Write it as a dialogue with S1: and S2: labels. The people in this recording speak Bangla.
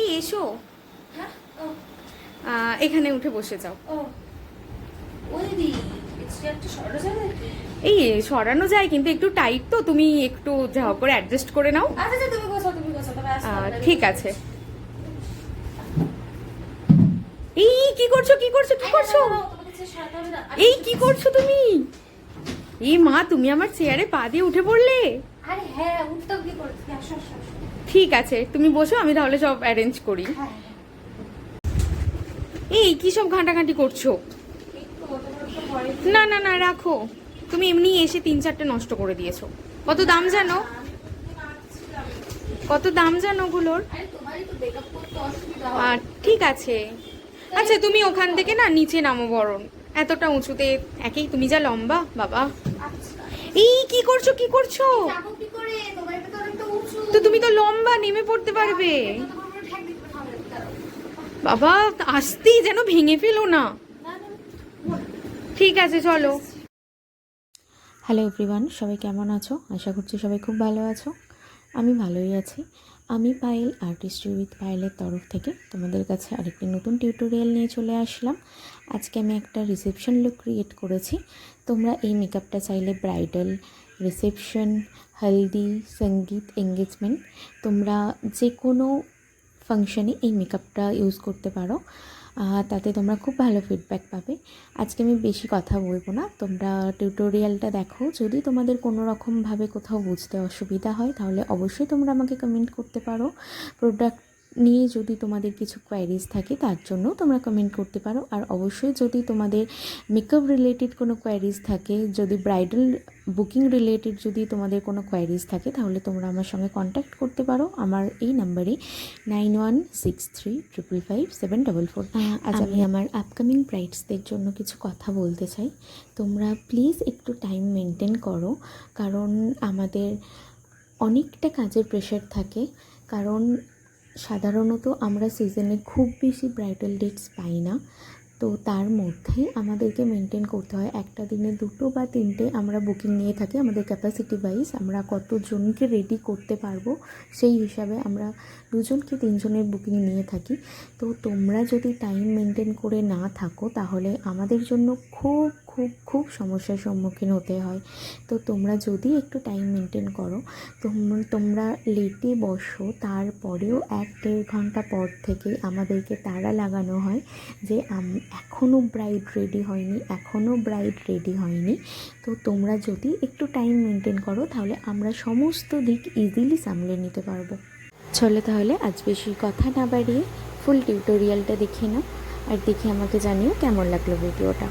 S1: এই এসো।
S2: হ্যাঁ ও
S1: এখানে উঠে বসে যাও।
S2: ও ওই দি একটা সরা যাবে নাকি?
S1: এই সরানো যায় কিন্তু একটু টাইট, তো তুমি একটু যা করে অ্যাডজাস্ট করে নাও।
S2: আচ্ছা আচ্ছা তুমি গোছাও তবে আসো।
S1: ঠিক আছে। এই কি করছো কি করছো কি করছো? এই কি করছো তুমি? এই মা, তুমি আমার চেয়ারে পা দিয়ে উঠে পড়লে।
S2: আরে হ্যাঁ উঠতাম কি করতে, আসো আসো আসো।
S1: ঠিক আছে, তুমি বসো, আমি তাহলে সব অ্যারেঞ্জ করি।
S2: হ্যাঁ
S1: এই কি সব ঘাঁটাঘাঁটি করছো? না না না, রাখো। তুমি এমনি এসে 3-4টে নষ্ট করে দিয়েছো। কত দাম জানো? কত দাম জানো ওগুলোর? ঠিক আছে। আচ্ছা তুমি ওখান থেকে না নিচে নামো বরং, এতটা উঁচুতে একেই তুমি যা লম্বা বাবা। এই কি করছো কি করছো? তো তুমি তো লম্বা, নেমে পড়তে পারবে। বাবা আসতেই যেন ভেঙে ফেলো না। ঠিক আছে চলো। হ্যালো এভরিওয়ান, সবাই কেমন আছো? আশা করছি সবাই খুব ভালো আছো। আমি ভালোই আছি। আমি পায়েল, আর্টিস্ট্রি উইথ পায়েলের তরফ থেকে তোমাদের কাছে আরেকটি নতুন টিউটোরিয়াল নিয়ে চলে আসলাম। আজকে আমি একটা রিসেপশন লুক ক্রিয়েট করেছি। তোমরা এই মেকআপটা চাইলে ব্রাইডাল, রিসেপশন, হলদি, সঙ্গীত, এঙ্গেজমেন্ট, তোমরা যে কোনো ফাংশনে এই মেকআপটা ইউজ করতে পারো। তাতে তোমরা খুব ভালো ফিডব্যাক পাবে। আজকে আমি বেশি কথা বলবো না, তোমরা টিউটোরিয়ালটা দেখো। যদি তোমাদের কোনো রকমভাবে কোথাও বুঝতে অসুবিধা হয় তাহলে অবশ্যই তোমরা আমাকে কমেন্ট করতে পারো। প্রোডাক্ট নিয়ে যদি তোমাদের কিছু কোয়ারিজ থাকে তার জন্য তোমরা কমেন্ট করতে পারো। আর অবশ্যই যদি তোমাদের মেকআপ রিলেটেড কোনো কোয়ারিজ থাকে, যদি ব্রাইডাল বুকিং রিলেটেড যদি তোমাদের কোনো কোয়ারিজ থাকে তাহলে তোমরা আমার সঙ্গে কন্ট্যাক্ট করতে পারো আমার এই নাম্বারে 9163555744। আজ আমি আমার আপকামিং ব্রাইডসদের জন্য কিছু কথা বলতে চাই। তোমরা প্লিজ একটু টাইম মেনটেন করো, কারণ আমাদের অনেকটা কাজের প্রেশার থাকে। কারণ সাধারণত আমরা সিজনে খুব বেশি ব্রাইডাল ডেটস পাই না, তো তার মধ্যে আমাদেরকে মেনটেন করতে হয়। একটা দিনে 2 বা 3টে আমরা বুকিং নিয়ে থাকি। আমাদের ক্যাপাসিটি ওয়াইজ আমরা কতজনকে রেডি করতে পারবো সেই হিসাবে আমরা 2 কি 3 জনের বুকিং নিয়ে থাকি। তো তোমরা যদি টাইম মেনটেন করে না থাকো তাহলে আমাদের জন্য খুব খুব খুব সমস্যার সম্মুখীন হতে হয়। তো তোমরা যদি একটু টাইম মেনটেন করো, তোমরা লেটে বসো, তারপরেও 1-1.5 ঘন্টা পর থেকে আমাদেরকে তাড়া লাগানো হয় যে এখনও ব্রাইড রেডি হয়নি। তো তোমরা যদি একটু টাইম মেনটেন করো তাহলে আমরা সমস্ত দিক ইজিলি সামলে নিতে পারবো। চলো তাহলে আজ বেশি কথা না বাড়িয়ে ফুল টিউটোরিয়ালটা দেখে নাও, আর দেখে আমাকে জানিও কেমন লাগলো ভিডিওটা।